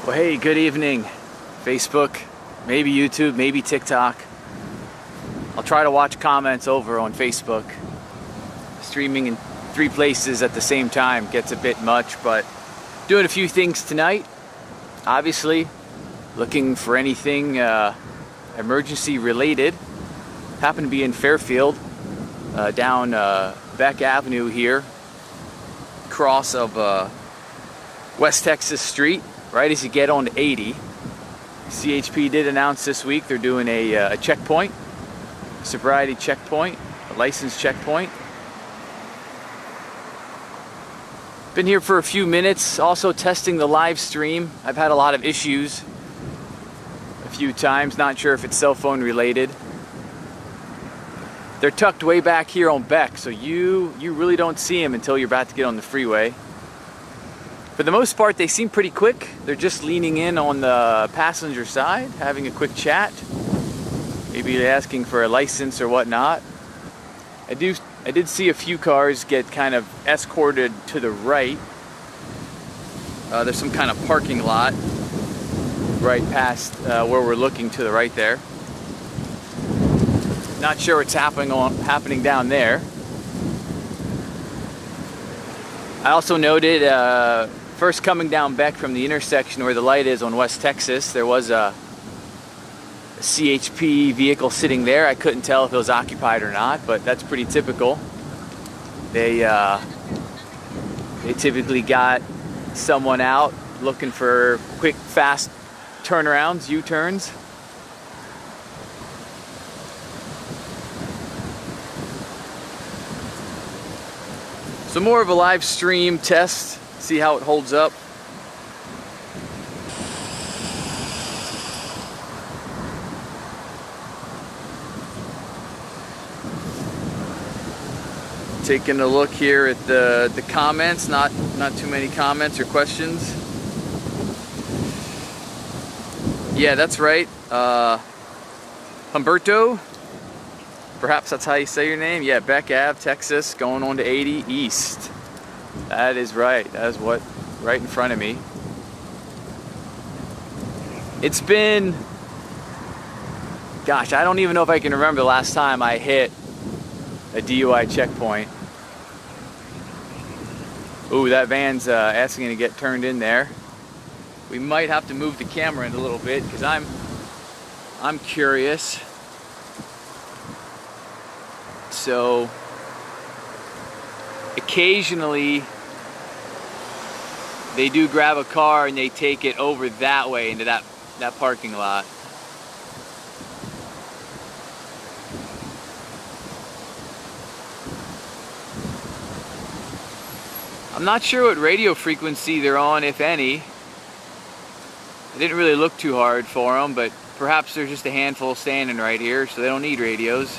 Well, hey, good evening, Facebook, maybe YouTube, maybe TikTok. I'll try to watch comments over on Facebook. Streaming in 3 places at the same time gets a bit much, but doing a few things tonight. Obviously, looking for anything emergency related. Happen to be in Fairfield, down Beck Avenue here, cross of West Texas Street. Right as you get on 80. CHP did announce this week they're doing a checkpoint, sobriety checkpoint, a license checkpoint. Been here for a few minutes, also testing the live stream. I've had a lot of issues a few times, not sure if it's cell phone related. They're tucked way back here on Beck, so you really don't see them until you're about to get on the freeway. For the most part, they seem pretty quick. They're just leaning in on the passenger side, having a quick chat, maybe asking for a license or whatnot. I did see a few cars get kind of escorted to the right. There's some kind of parking lot right past where we're looking to the right there. Not sure what's happening down there. I also noted first coming down Beck from the intersection where the light is on West Texas, there was a CHP vehicle sitting there. I couldn't tell if it was occupied or not, but that's pretty typical. They typically got someone out looking for quick, fast turnarounds, U-turns. So more of a live stream test, see how it holds up. Taking a look here at the comments, not too many comments or questions. Yeah, that's right. Humberto, perhaps that's how you say your name. Yeah, Beck Ave, Texas, going on to 80 East. That is right. That is what right in front of me. It's been, gosh, I don't even know if I can remember the last time I hit a DUI checkpoint. Ooh, that van's asking to get turned in there. We might have to move the camera in a little bit because I'm curious. So occasionally they do grab a car and they take it over that way into that parking lot. I'm not sure what radio frequency they're on, if any. I didn't really look too hard for them, but perhaps there's just a handful standing right here, so they don't need radios.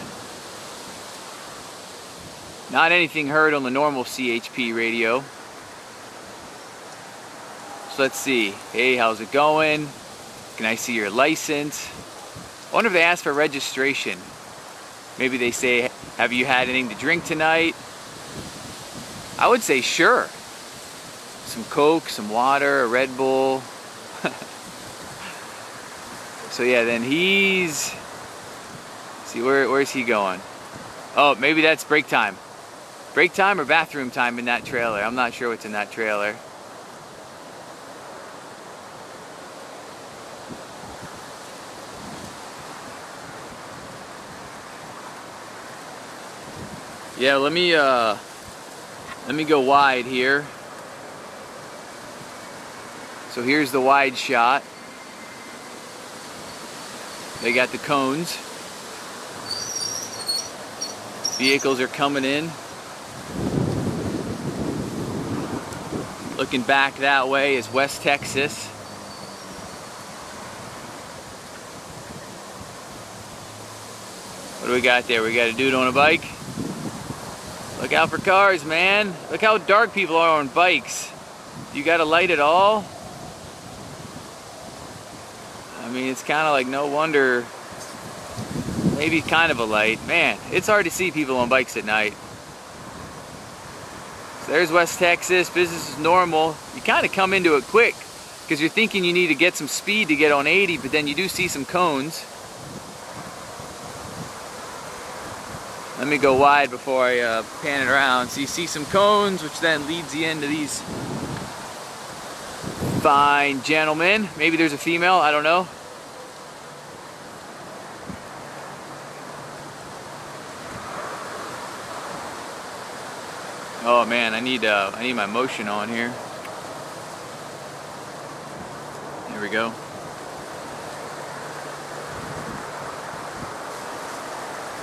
Not anything heard on the normal CHP radio. So let's see. Hey, how's it going? Can I see your license? I wonder if they ask for registration. Maybe they say, have you had anything to drink tonight? I would say sure. Some Coke, some water, a Red Bull. So yeah, then he's... See, where's he going? Oh, maybe that's break time. Break time or bathroom time in that trailer. I'm not sure what's in that trailer. Yeah, let me go wide here. So here's the wide shot. They got the cones. Vehicles are coming in. Looking back that way is West Texas. What do we got there? We got a dude on a bike. Look out for cars, man. Look how dark people are on bikes. You got a light at all? I mean, it's kind of like no wonder. Maybe kind of a light. Man, it's hard to see people on bikes at night. So there's West Texas. Business is normal. You kind of come into it quick. because you're thinking you need to get some speed to get on 80, but then you do see some cones. Let me go wide before I pan it around. So you see some cones, which then leads you into these fine gentlemen. Maybe there's a female, I don't know. Oh man, I need my motion on here. There we go.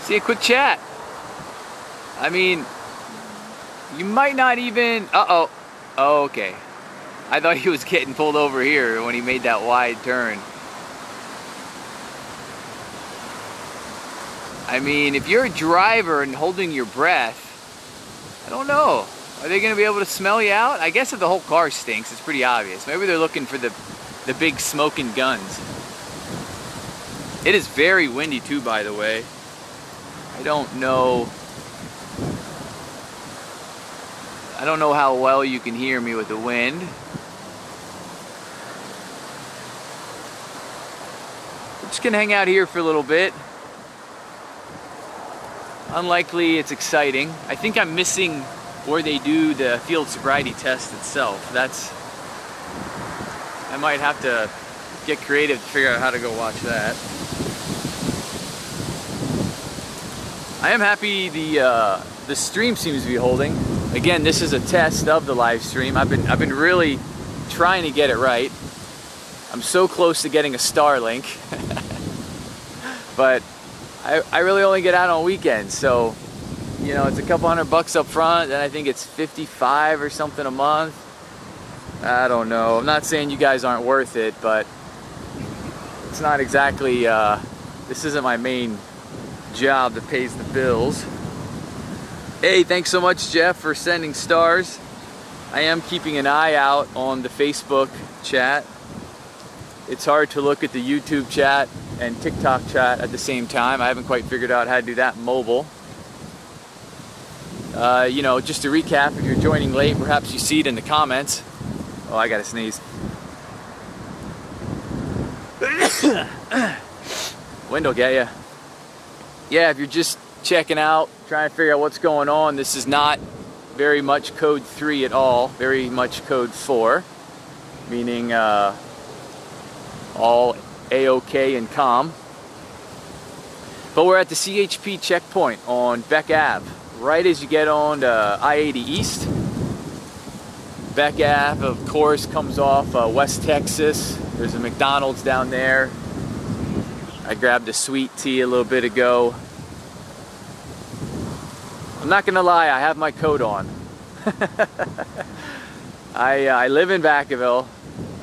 See, a quick chat. I mean, you might not even, uh-oh. Oh, okay. I thought he was getting pulled over here when he made that wide turn. I mean, if you're a driver and holding your breath, I don't know. Are they going to be able to smell you out? I guess if the whole car stinks, it's pretty obvious. Maybe they're looking for the big smoking guns. It is very windy too, by the way. I don't know how well you can hear me with the wind. We're just gonna hang out here for a little bit. Unlikely it's exciting. I think I'm missing where they do the field sobriety test itself. I might have to get creative to figure out how to go watch that. I am happy the stream seems to be holding. Again, this is a test of the live stream. I've been really trying to get it right. I'm so close to getting a Starlink, but I really only get out on weekends. So, you know, it's a couple $100 up front, and I think it's 55 or something a month. I don't know. I'm not saying you guys aren't worth it, but it's not exactly. This isn't my main job that pays the bills. Hey, thanks so much, Jeff, for sending stars. I am keeping an eye out on the Facebook chat. It's hard to look at the YouTube chat and TikTok chat at the same time. I haven't quite figured out how to do that mobile. You know, just to recap, if you're joining late, perhaps you see it in the comments. Oh, I gotta sneeze. Wind will get you. Yeah, if you're just checking out, trying to figure out what's going on, this is not very much code 3 at all, very much code 4, meaning all A-OK and calm. But we're at the CHP Checkpoint on Beck Ave, right as you get on to I-80 East. Beck Ave, of course, comes off West Texas. There's a McDonald's down there. I grabbed a sweet tea a little bit ago. I'm not gonna lie, I have my coat on. I live in Vacaville,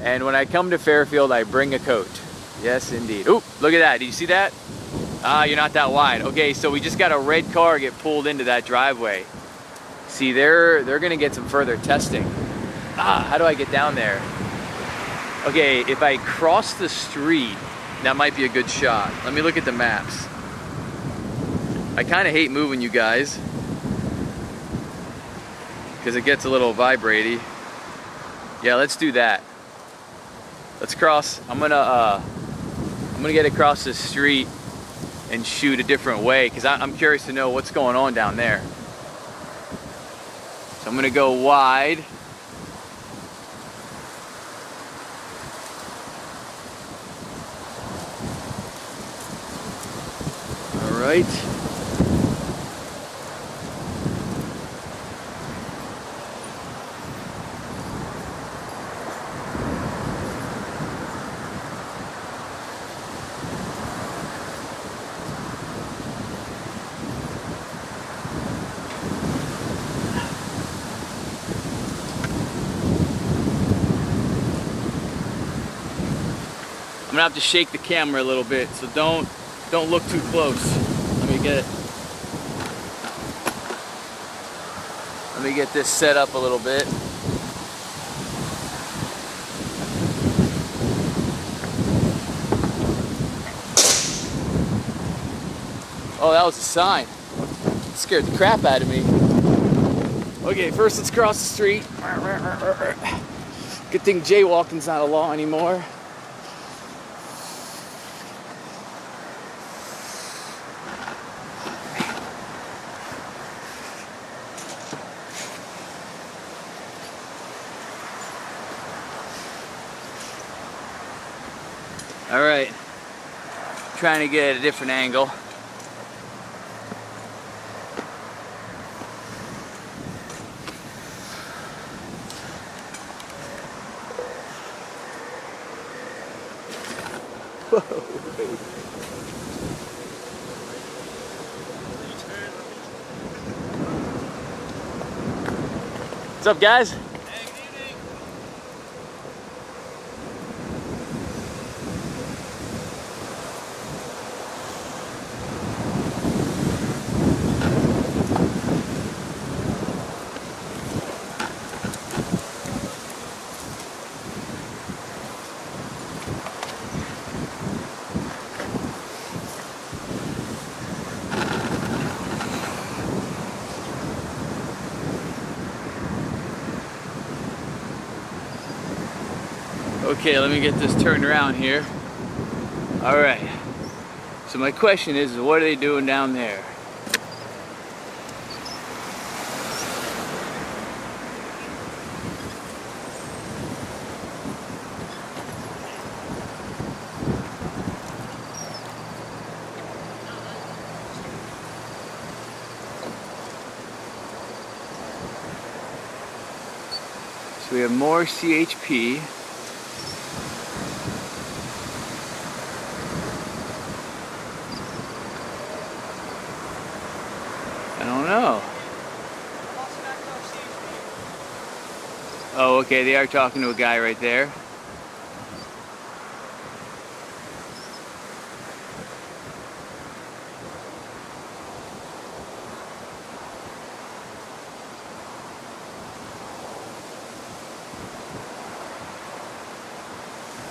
and when I come to Fairfield, I bring a coat. Yes, indeed. Oop, look at that. Did you see that? Ah, you're not that wide. Okay, so we just got a red car get pulled into that driveway. See, they're gonna get some further testing. Ah, how do I get down there? Okay, if I cross the street, that might be a good shot. Let me look at the maps. I kind of hate moving, you guys, because it gets a little vibraty. Yeah, let's do that. Let's cross. I'm gonna get across the street and shoot a different way, because I'm curious to know what's going on down there. So I'm gonna go wide. All right. I'm gonna have to shake the camera a little bit, so don't look too close. Let me get this set up a little bit. Oh, that was a sign. It scared the crap out of me. Okay, first let's cross the street. Good thing jaywalking's not a law anymore. All right, trying to get a different angle. Whoa. What's up, guys? Okay, let me get this turned around here. All right, so my question is, what are they doing down there? So we have more CHP. I don't know. Oh, okay, they are talking to a guy right there.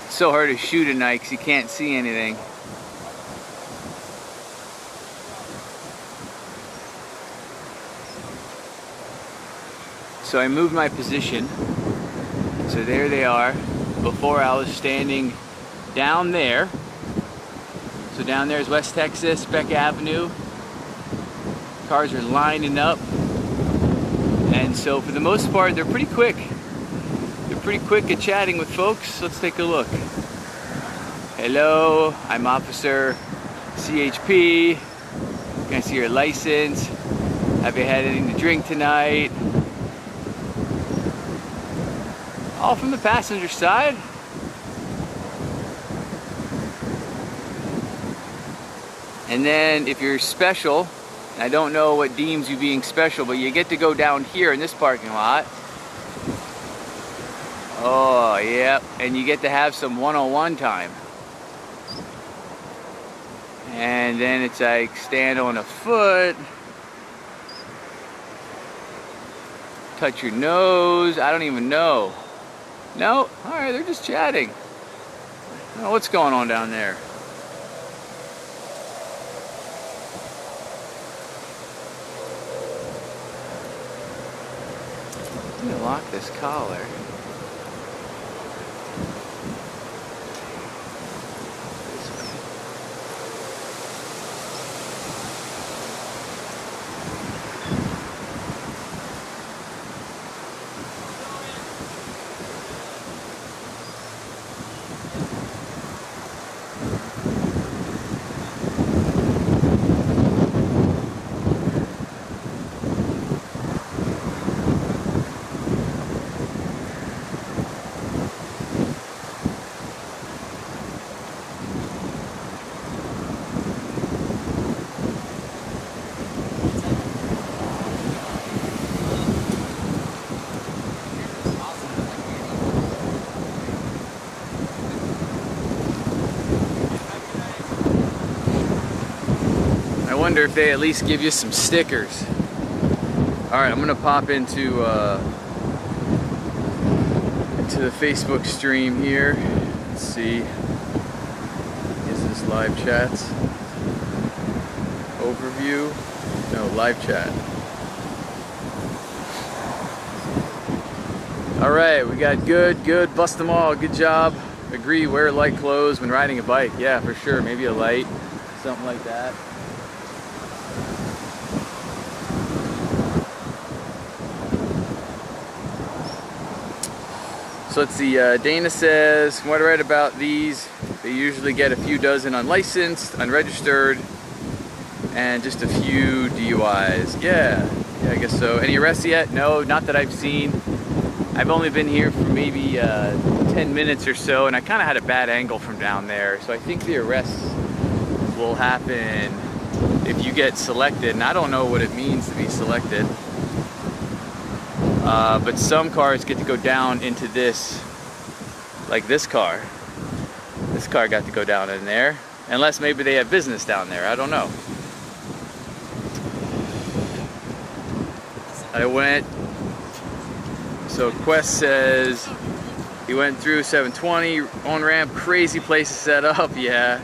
It's so hard to shoot at night because you can't see anything. So I moved my position. So there they are. Before I was standing down there. So down there is West Texas, Beck Avenue. Cars are lining up. And so for the most part, they're pretty quick. They're pretty quick at chatting with folks. Let's take a look. Hello, I'm Officer CHP. Can I see your license? Have you had anything to drink tonight? All from the passenger side. And then if you're special, I don't know what deems you being special, but you get to go down here in this parking lot. Oh, yep, and you get to have some one-on-one time. And then it's like stand on a foot, touch your nose, I don't even know. No? Alright, they're just chatting. I don't know what's going on down there. I'm gonna lock this collar. I wonder if they at least give you some stickers. Alright, I'm gonna pop into the Facebook stream here. Let's see. Is this live chats? Overview? No, live chat. All right, we got good, bust them all, good job. Agree, wear light clothes when riding a bike. Yeah, for sure, maybe a light, something like that. So let's see, Dana says, from what I read about these, they usually get a few dozen unlicensed, unregistered, and just a few DUIs. Yeah, I guess so. Any arrests yet? No, not that I've seen. I've only been here for maybe 10 minutes or so, and I kind of had a bad angle from down there. So I think the arrests will happen if you get selected, and I don't know what it means to be selected. But some cars get to go down into this, like this car. This car got to go down in there, unless maybe they have business down there, I don't know. I went, so Quest says he went through 720 on ramp, crazy place to set up, yeah.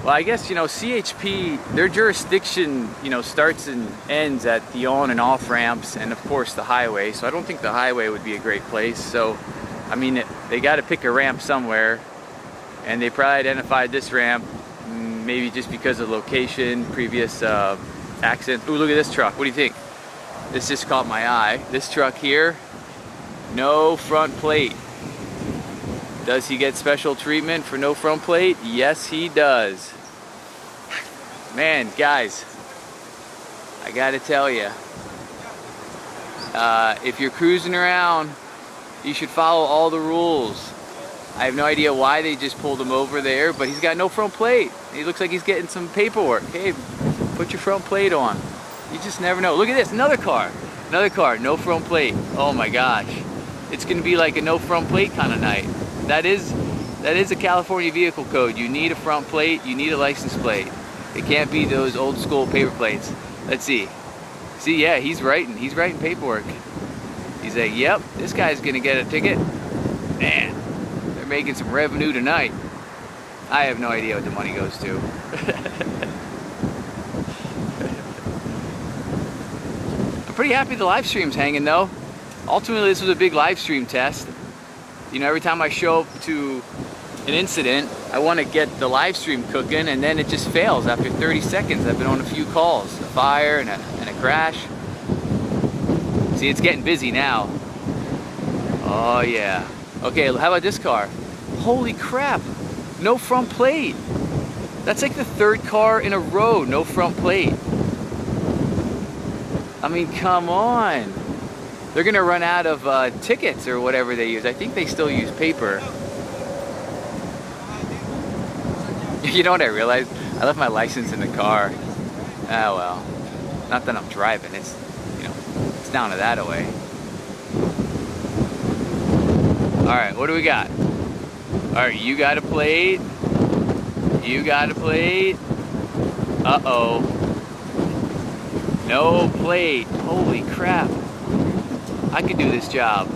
Well, I guess, you know, CHP, their jurisdiction, you know, starts and ends at the on and off ramps and of course the highway. So I don't think the highway would be a great place. So, I mean, they got to pick a ramp somewhere, and they probably identified this ramp, maybe just because of location, previous accident. Ooh, look at this truck. What do you think? This just caught my eye. This truck here, no front plate. Does he get special treatment for no front plate? Yes, he does. Man, guys, I gotta tell you, if you're cruising around, you should follow all the rules. I have no idea why they just pulled him over there, but he's got no front plate. He looks like he's getting some paperwork. Hey, put your front plate on. You just never know. Look at this, another car, no front plate. Oh my gosh, it's gonna be like a no front plate kind of night. That is a California vehicle code. You need a front plate, you need a license plate. It can't be those old school paper plates. Let's see. See, yeah, he's writing paperwork. He's like, yep, this guy's gonna get a ticket. Man, they're making some revenue tonight. I have no idea what the money goes to. I'm pretty happy the live stream's hanging though. Ultimately, this was a big live stream test. You know, every time I show up to an incident, I want to get the live stream cooking, and then it just fails after 30 seconds. I've been on a few calls, a fire and a crash. See, it's getting busy now. Oh yeah. Okay, how about this car? Holy crap, no front plate. That's like the third car in a row, no front plate. I mean, come on. They're gonna run out of tickets or whatever they use. I think they still use paper. You know what I realized? I left my license in the car. Ah well, not that I'm driving. It's, you know, it's down to that away. All right, what do we got? All right, you got a plate. You got a plate. Uh-oh. No plate. Holy crap. I could do this job.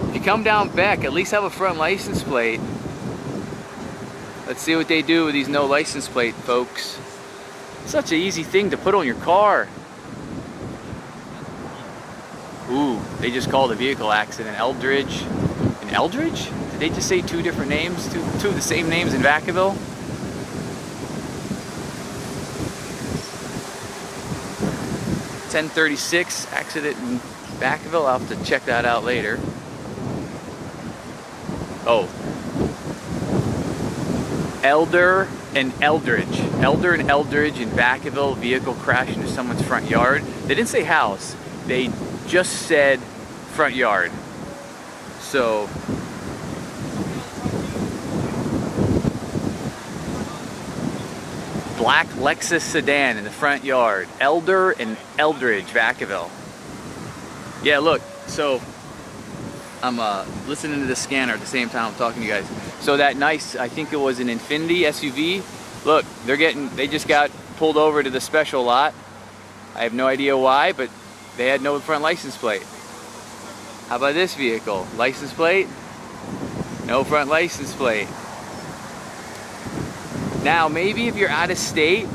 If you come down Beck, at least have a front license plate. Let's see what they do with these no license plate folks. Such an easy thing to put on your car. Ooh, they just called a vehicle accident. Eldridge. In Eldridge? Did they just say two different names? Two of the same names in Vacaville? .1036 accident in Vacaville. I'll have to check that out later. Oh. Elder and Eldridge in Vacaville, vehicle crashed into someone's front yard. They didn't say house, they just said front yard. So, black Lexus sedan in the front yard. Elder and Eldridge, Vacaville. Yeah, look, so I'm listening to the scanner at the same time I'm talking to you guys. So that nice, I think it was an Infiniti SUV. Look, they just got pulled over to the special lot. I have no idea why, but they had no front license plate. How about this vehicle? License plate? No front license plate. Now, maybe if you're out of state,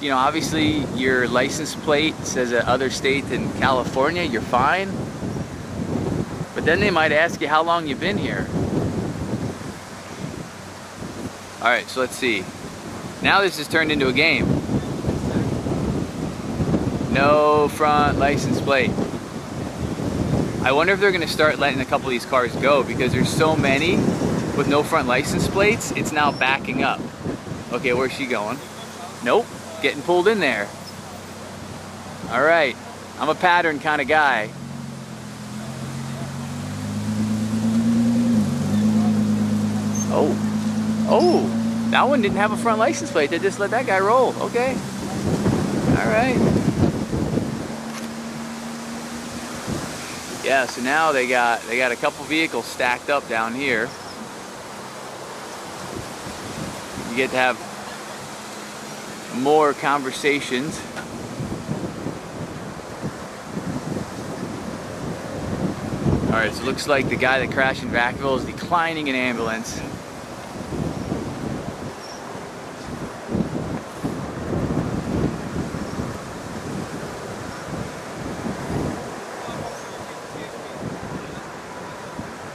you know, obviously your license plate says a other state than California, you're fine. But then they might ask you how long you've been here. Alright, so let's see. Now this has turned into a game. No front license plate. I wonder if they're going to start letting a couple of these cars go, because there's so many with no front license plates, it's now backing up. Okay, where's she going? Nope, getting pulled in there. Alright, I'm a pattern kind of guy. Oh, that one didn't have a front license plate. They just let that guy roll. Okay. Alright. Yeah, so now they got a couple vehicles stacked up down here. You get to have more conversations. Alright, so it looks like the guy that crashed in Beckville is declining an ambulance.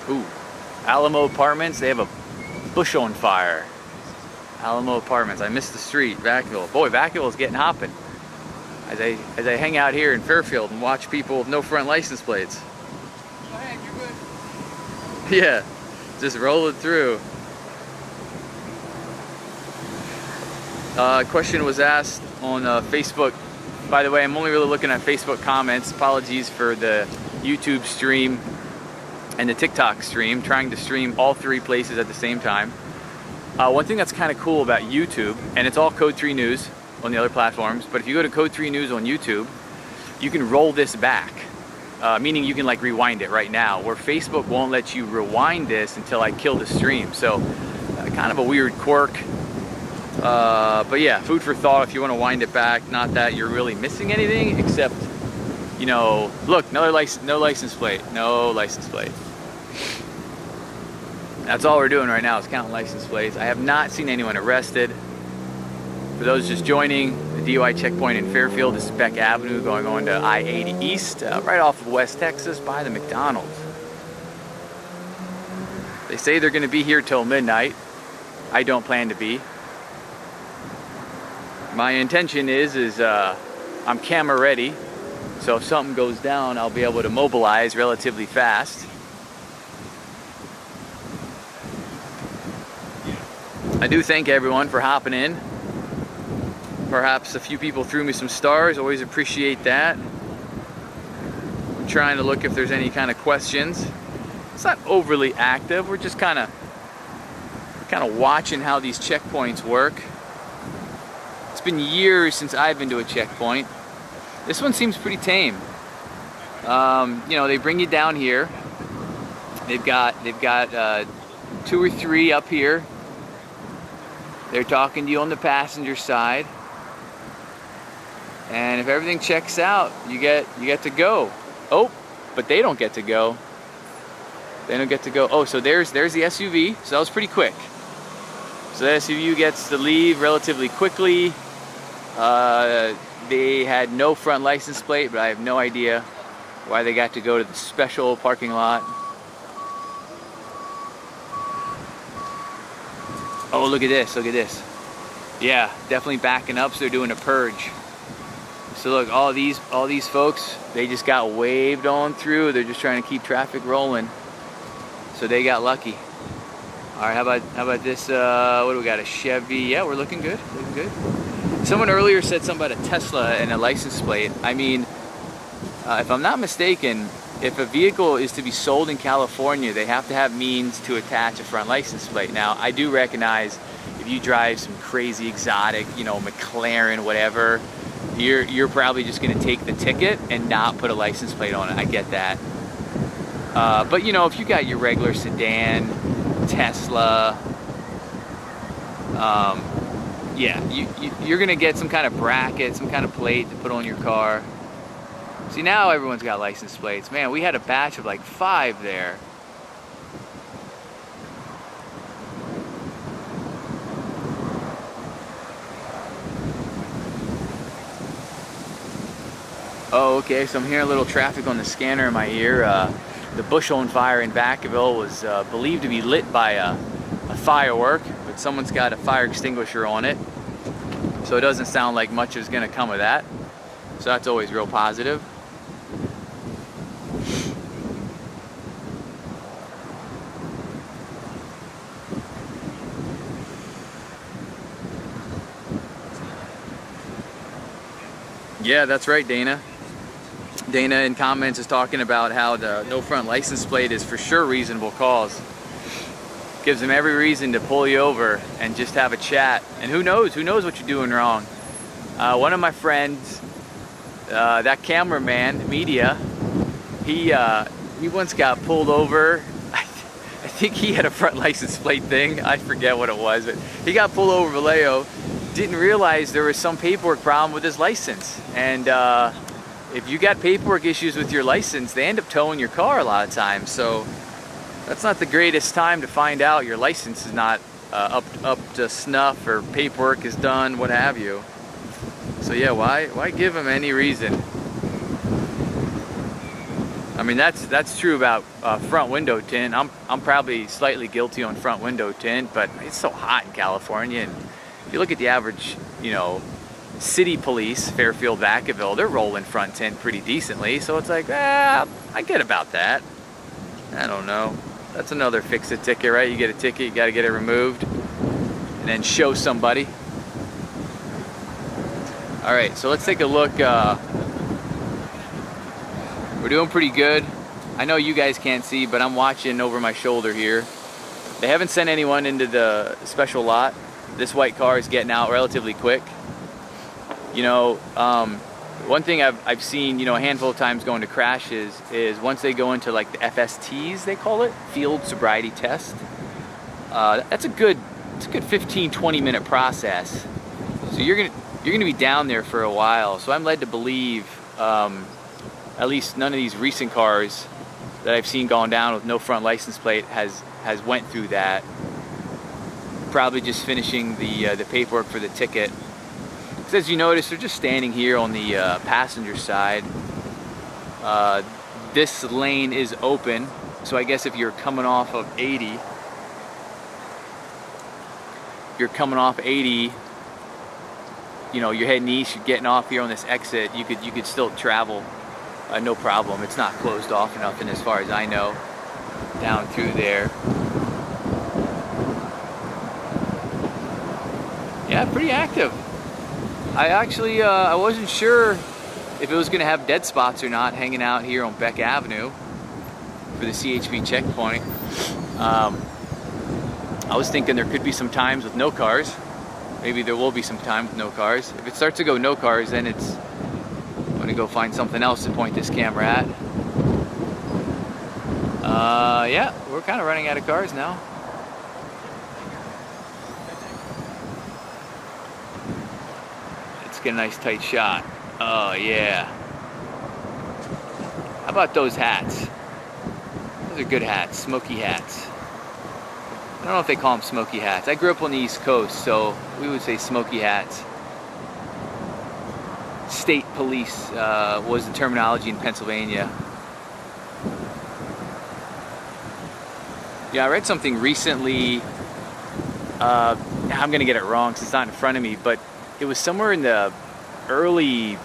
Ooh, Alamo Apartments, they have a bush on fire. Alamo Apartments, I missed the street, Beckville. Boy, Beckville is getting hopping. As I hang out here in Fairfield and watch people with no front license plates. Go ahead, you're good. Yeah, just roll it through. Question was asked on Facebook. By the way, I'm only really looking at Facebook comments. Apologies for the YouTube stream and the TikTok stream, trying to stream all three places at the same time. One thing that's kind of cool about YouTube, and it's all Code 3 News on the other platforms, but if you go to Code 3 News on YouTube, you can roll this back, meaning you can like rewind it right now, where Facebook won't let you rewind this until I kill the stream. So kind of a weird quirk, but yeah, food for thought if you want to wind it back. Not that you're really missing anything, except, you know, look, no license plate. That's all we're doing right now is counting license plates. I have not seen anyone arrested. For those just joining, the DUI checkpoint in Fairfield, this is Beck Avenue going on to I-80 East, right off of West Texas by the McDonald's. They say they're going to be here till midnight. I don't plan to be. My intention is I'm camera ready, so if something goes down, I'll be able to mobilize relatively fast. I do thank everyone for hopping in. Perhaps a few people threw me some stars. Always appreciate that. I'm trying to look if there's any kind of questions. It's not overly active. We're just kind of watching how these checkpoints work. It's been years since I've been to a checkpoint. This one seems pretty tame. You know, they bring you down here. They've got 2 or 3 up here. They're talking to you on the passenger side. And if everything checks out, you get to go. Oh, but they don't get to go. They don't get to go. Oh, so there's the SUV. So that was pretty quick. So the SUV gets to leave relatively quickly. They had no front license plate, but I have no idea why they got to go to the special parking lot. Oh, look at this, look at this. Yeah, definitely backing up, so they're doing a purge. So look, all these folks, they just got waved on through. They're just trying to keep traffic rolling. So they got lucky. All right, how about this, what do we got, a Chevy? Yeah, we're looking good, looking good. Someone earlier said something about a Tesla and a license plate. I mean, if I'm not mistaken, if a vehicle is to be sold in California, they have to have means to attach a front license plate. Now, I do recognize if you drive some crazy exotic, you know, McLaren, whatever, you're probably just going to take the ticket and not put a license plate on it. I get that. But, you know, if you got your regular sedan, Tesla, yeah, you're going to get some kind of bracket, some kind of plate to put on your car. See, now everyone's got license plates. Man, we had a batch of like 5 there. Oh, okay, so I'm hearing a little traffic on the scanner in my ear. the bush-owned fire in Vacaville was believed to be lit by a firework, but someone's got a fire extinguisher on it, so it doesn't sound like much is going to come of that. So that's always real positive. Yeah, that's right, Dana. Dana in comments is talking about how the no front license plate is for sure reasonable cause. Gives them every reason to pull you over and just have a chat. And who knows what you're doing wrong. One of my friends, that cameraman, Media, he once got pulled over. I think he had a front license plate thing. I forget what it was, but he got pulled over Vallejo. Didn't realize there was some paperwork problem with his license. And if you got paperwork issues with your license, they end up towing your car a lot of times. So that's not the greatest time to find out your license is not up to snuff, or paperwork is done, what have you. So yeah, why give them any reason? I mean, that's true about front window tint. I'm probably slightly guilty on front window tint, but it's so hot in California, and if you look at the average, city police, Fairfield, Vacaville, they're rolling front tint pretty decently. So it's like, I get about that. I don't know. That's another fix-it ticket, right? You get a ticket, you got to get it removed, and then show somebody. All right, so let's take a look. We're doing pretty good. I know you guys can't see, but I'm watching over my shoulder here. They haven't sent anyone into the special lot. This white car is getting out relatively quick. One thing I've seen, a handful of times going to crashes is once they go into like the FSTs, they call it, field sobriety test. It's a good 15-20 minute process. So you're gonna be down there for a while. So I'm led to believe, at least none of these recent cars that I've seen going down with no front license plate has went through that. Probably just finishing the paperwork for the ticket. Because as you notice, they're just standing here on the passenger side. This lane is open, so I guess if you're coming off of 80, you're heading east, you're getting off here on this exit, you could still travel, no problem. It's not closed off enough, and as far as I know, down through there. Yeah, pretty active. I actually, I wasn't sure if it was going to have dead spots or not hanging out here on Beck Avenue for the CHP checkpoint. I was thinking there could be some times with no cars. Maybe there will be some time with no cars. If it starts to go no cars, then I'm going to go find something else to point this camera at. Yeah, we're kind of running out of cars now. Get a nice tight shot. Oh yeah. How about those hats? Those are good hats, smoky hats. I don't know if they call them smoky hats. I grew up on the East Coast, so we would say smoky hats. State police was the terminology in Pennsylvania. Yeah, I read something recently. I'm gonna get it wrong because it's not in front of me, but it was somewhere in the early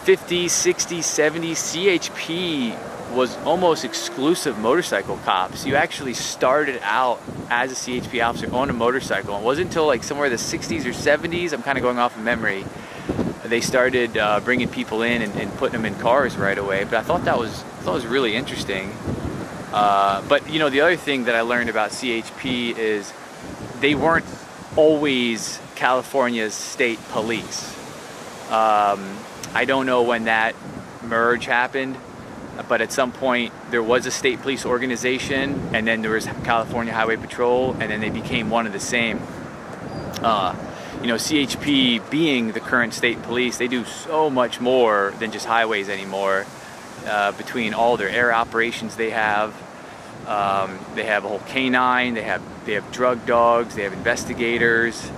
50s, 60s, 70s. CHP was almost exclusive motorcycle cops. You actually started out as a CHP officer on a motorcycle. It wasn't until like somewhere in the 60s or 70s, I'm kind of going off of memory, they started bringing people in and putting them in cars right away. But I thought that was really interesting. But the other thing that I learned about CHP is they weren't always California's state police. I don't know when that merge happened, but at some point there was a state police organization, and then there was California Highway Patrol, and then they became one of the same. CHP being the current state police, they do so much more than just highways anymore. Between all their air operations they have a whole canine, they have drug dogs, they have investigators.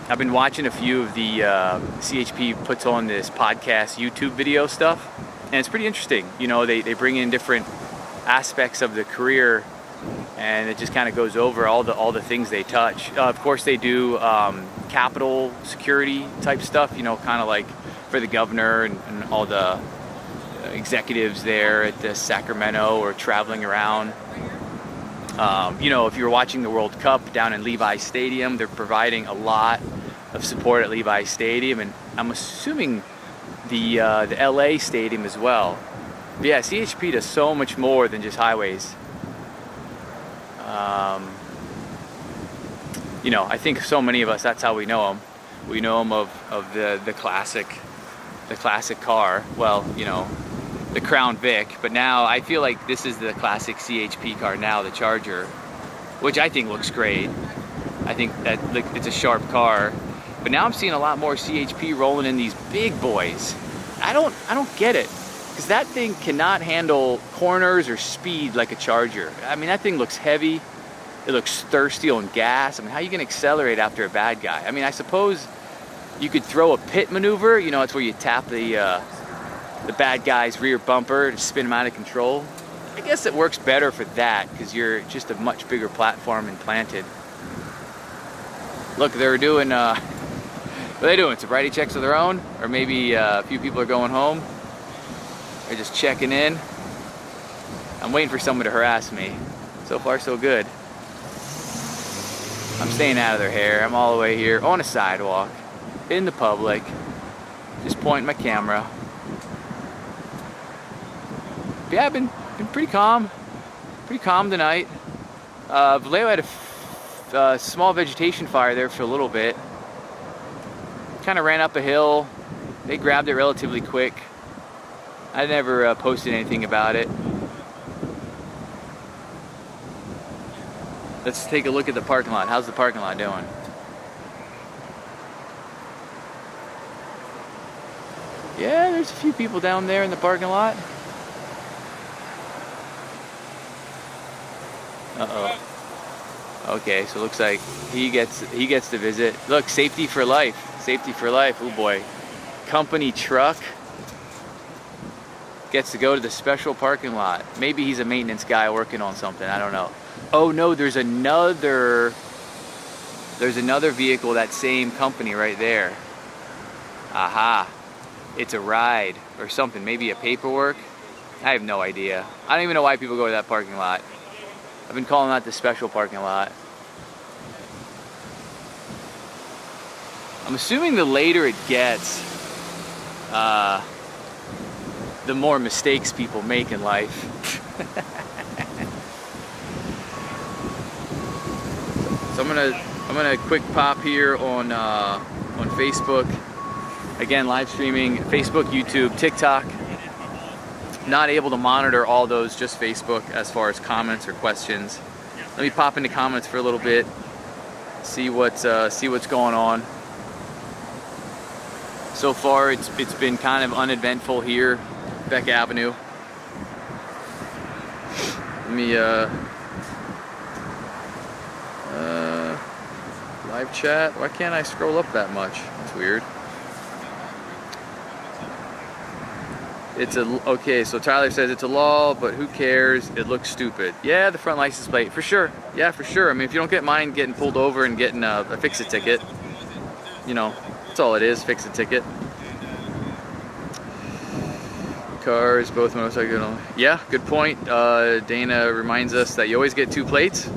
I've been watching a few of the CHP puts on this podcast YouTube video stuff. and it's pretty interesting. You know, they bring in different aspects of the career, and it just kind of goes over all the things they touch. Of course, they do Capitol security type stuff, you know, kind of like for the governor and all the executives there at the Sacramento or traveling around. You know, if you're watching the World Cup down in Levi's Stadium, they're providing a lot of support at Levi's Stadium, and I'm assuming the LA Stadium as well. But yeah, CHP does so much more than just highways. You know, I think so many of us, that's how we know them. We know them of the classic car. Well, you know, the Crown Vic, but now I feel like this is the classic CHP car now, the Charger, which I think looks great. I think that it's a sharp car. But now I'm seeing a lot more CHP rolling in these big boys. I don't get it, because that thing cannot handle corners or speed like a Charger. I mean, that thing looks heavy. It looks thirsty on gas. I mean, how are you gonna accelerate after a bad guy? I mean, I suppose you could throw a pit maneuver. You know, it's where you tap the bad guy's rear bumper to spin him out of control. I guess it works better for that, because you're just a much bigger platform implanted. Look, they're doing, what are they doing? Sobriety checks of their own? Or maybe a few people are going home. They're just checking in. I'm waiting for someone to harass me. So far, so good. I'm staying out of their hair. I'm all the way here on a sidewalk, in the public, just pointing my camera. But yeah, I've been pretty calm tonight. Vallejo had a small vegetation fire there for a little bit. Kind of ran up a hill. They grabbed it relatively quick. I never posted anything about it. Let's take a look at the parking lot. How's the parking lot doing? Yeah, there's a few people down there in the parking lot. Uh-oh. Okay, so it looks like he gets to visit. Look, safety for life. Safety for life. Oh boy. Company truck gets to go to the special parking lot. Maybe he's a maintenance guy working on something. I don't know. Oh no, there's another vehicle, that same company right there. Aha. It's a ride or something. Maybe a paperwork. I have no idea. I don't even know why people go to that parking lot. I've been calling that the special parking lot. I'm assuming the later it gets, the more mistakes people make in life. So I'm gonna quick pop here on Facebook. Again, live streaming Facebook, YouTube, TikTok. Not able to monitor all those, just Facebook as far as comments or questions. Let me pop into comments for a little bit, see what's going on. So far, it's been kind of uneventful here, Beck Avenue. Let me live chat. Why can't I scroll up that much? That's weird. Okay, so Tyler says it's a law, but who cares? It looks stupid. Yeah, the front license plate, for sure. Yeah, for sure. I mean, if you don't mind getting pulled over and getting a fix-it ticket, you know, that's all it is, fix-it ticket. Cars, both motorcycle. Yeah, good point. Dana reminds us that you always get 2 plates,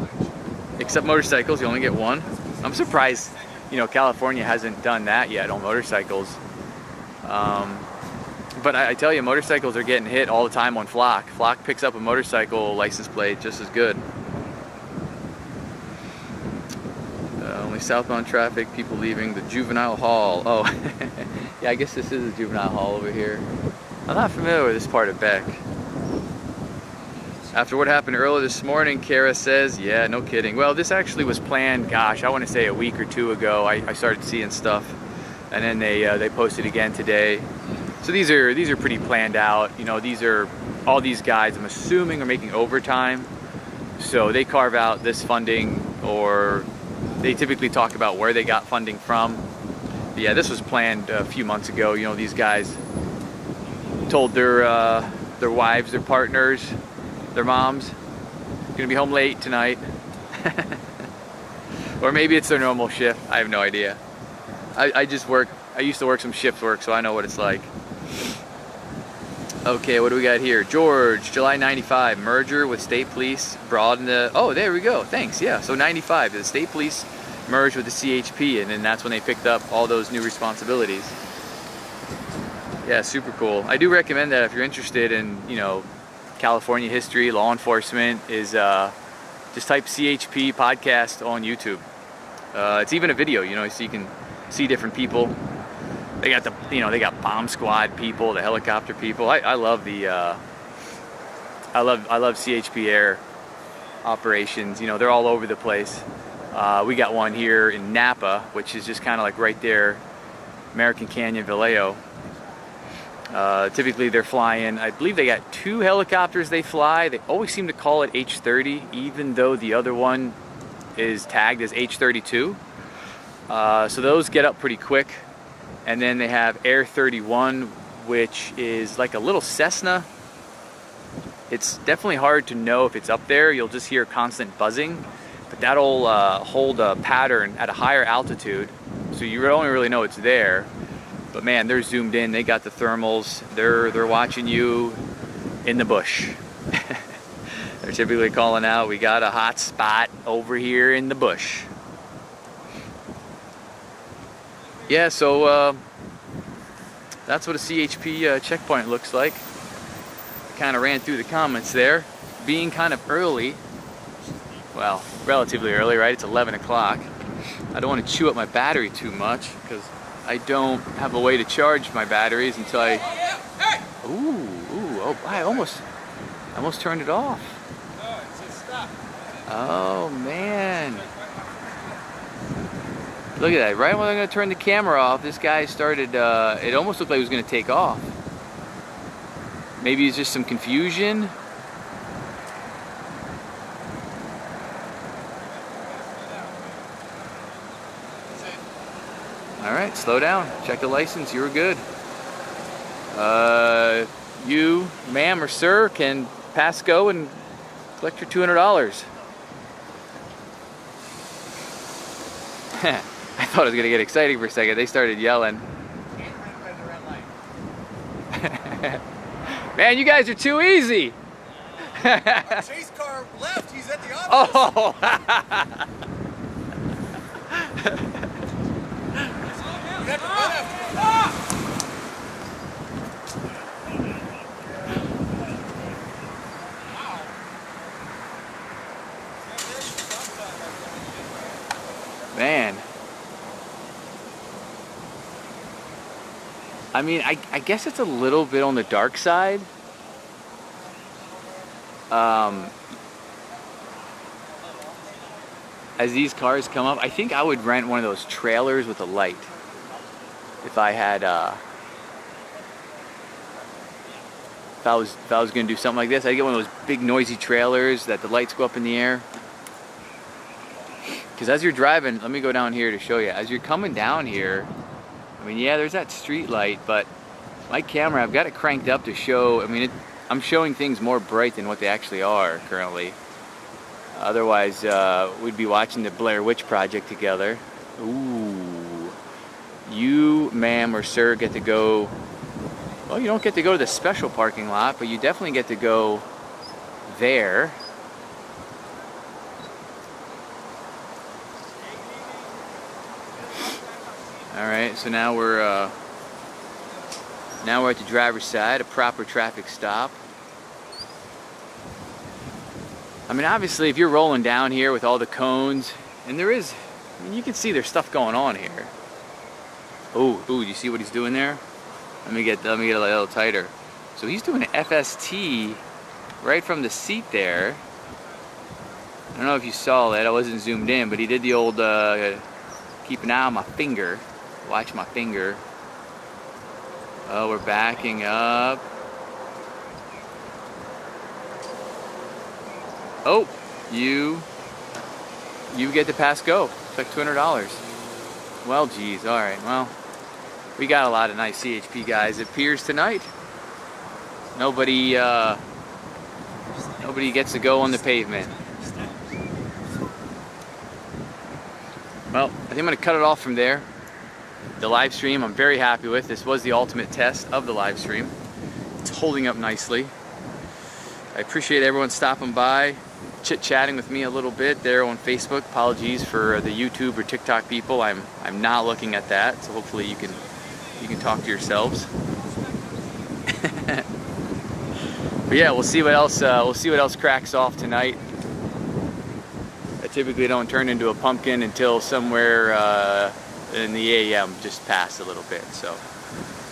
except motorcycles, you only get 1. I'm surprised, you know, California hasn't done that yet on motorcycles. But I tell you, motorcycles are getting hit all the time on Flock. Flock picks up a motorcycle license plate just as good. Only southbound traffic, people leaving the juvenile hall. Oh, yeah, I guess this is the juvenile hall over here. I'm not familiar with this part of Beck. After what happened earlier this morning, Kara says, yeah, no kidding. Well, this actually was planned, gosh, I want to say a week or 2 ago. I started seeing stuff, and then they posted again today. So these are pretty planned out. You know, these are all these guys, I'm assuming, are making overtime. So they carve out this funding, or they typically talk about where they got funding from. But yeah, this was planned a few months ago. You know, these guys told their wives, their partners, their moms, gonna be home late tonight. Or maybe it's their normal shift. I have no idea. I used to work some shift work, so I know what it's like. Okay, what do we got here? George, July 95, merger with state police broadened the, oh, there we go, thanks, yeah. So 95, the state police merged with the CHP, and then that's when they picked up all those new responsibilities. Yeah, super cool. I do recommend that if you're interested in, you know, California history, law enforcement, is just type CHP podcast on YouTube. It's even a video, you know, so you can see different people. They got they got bomb squad people, the helicopter people. I love the I love CHP air operations. You know, they're all over the place. We got one here in Napa, which is just kind of like right there, American Canyon, Vallejo. Typically they're flying, I believe they got 2 helicopters they fly. They always seem to call it H-30, even though the other one is tagged as H-32. So those get up pretty quick. And then they have Air 31, which is like a little Cessna. It's definitely hard to know if it's up there. You'll just hear constant buzzing, but that'll hold a pattern at a higher altitude, so you don't really know it's there. But man, they're zoomed in. They got the thermals. They're watching you in the bush. They're typically calling out, "We got a hot spot over here in the bush." Yeah, so that's what a CHP checkpoint looks like. Kind of ran through the comments there. Being kind of early, well, relatively early, right? It's 11 o'clock. I don't want to chew up my battery too much because I don't have a way to charge my batteries until I... Oh, I almost turned it off. Oh, man. Look at that, right when I'm going to turn the camera off, this guy started, it almost looked like he was going to take off. Maybe it's just some confusion. Alright, slow down, check the license, you were good. You, ma'am or sir, can pass go and collect your $200. I thought it was going to get exciting for a second. They started yelling. Man, you guys are too easy. Chase car left. He's at the office. Oh. You have to run after Man. I mean, I guess it's a little bit on the dark side. As these cars come up, I think I would rent one of those trailers with a light. If I had, if I was gonna do something like this, I'd get one of those big noisy trailers that the lights go up in the air. Because as you're driving, let me go down here to show you. As you're coming down here, I mean, yeah, there's that street light, but my camera, I've got it cranked up to show, I mean, I'm showing things more bright than what they actually are currently. Otherwise, we'd be watching the Blair Witch Project together. Ooh. You, ma'am or sir, get to go, well, you don't get to go to the special parking lot, but you definitely get to go there. Alright, so now we're at the driver's side, a proper traffic stop. I mean, obviously, if you're rolling down here with all the cones, and there is, I mean, you can see there's stuff going on here. Ooh, you see what he's doing there? Let me get a little tighter. So he's doing an FST right from the seat there. I don't know if you saw that, I wasn't zoomed in, but he did the old keep an eye on my finger. Watch my finger. Oh, we're backing up. Oh, you get the pass go. It's like $200. Well, geez, all right. Well, we got a lot of nice CHP guys. It appears tonight. Nobody gets to go on the pavement. Well, I think I'm going to cut it off from there. The live stream I'm very happy with. This was the ultimate test of the live stream. It's holding up nicely. I appreciate everyone stopping by, chit-chatting with me a little bit there on Facebook. Apologies for the YouTube or TikTok people. I'm not looking at that, so hopefully you can talk to yourselves. But yeah, we'll see what else cracks off tonight. I typically don't turn into a pumpkin until somewhere in the AM, just past a little bit. So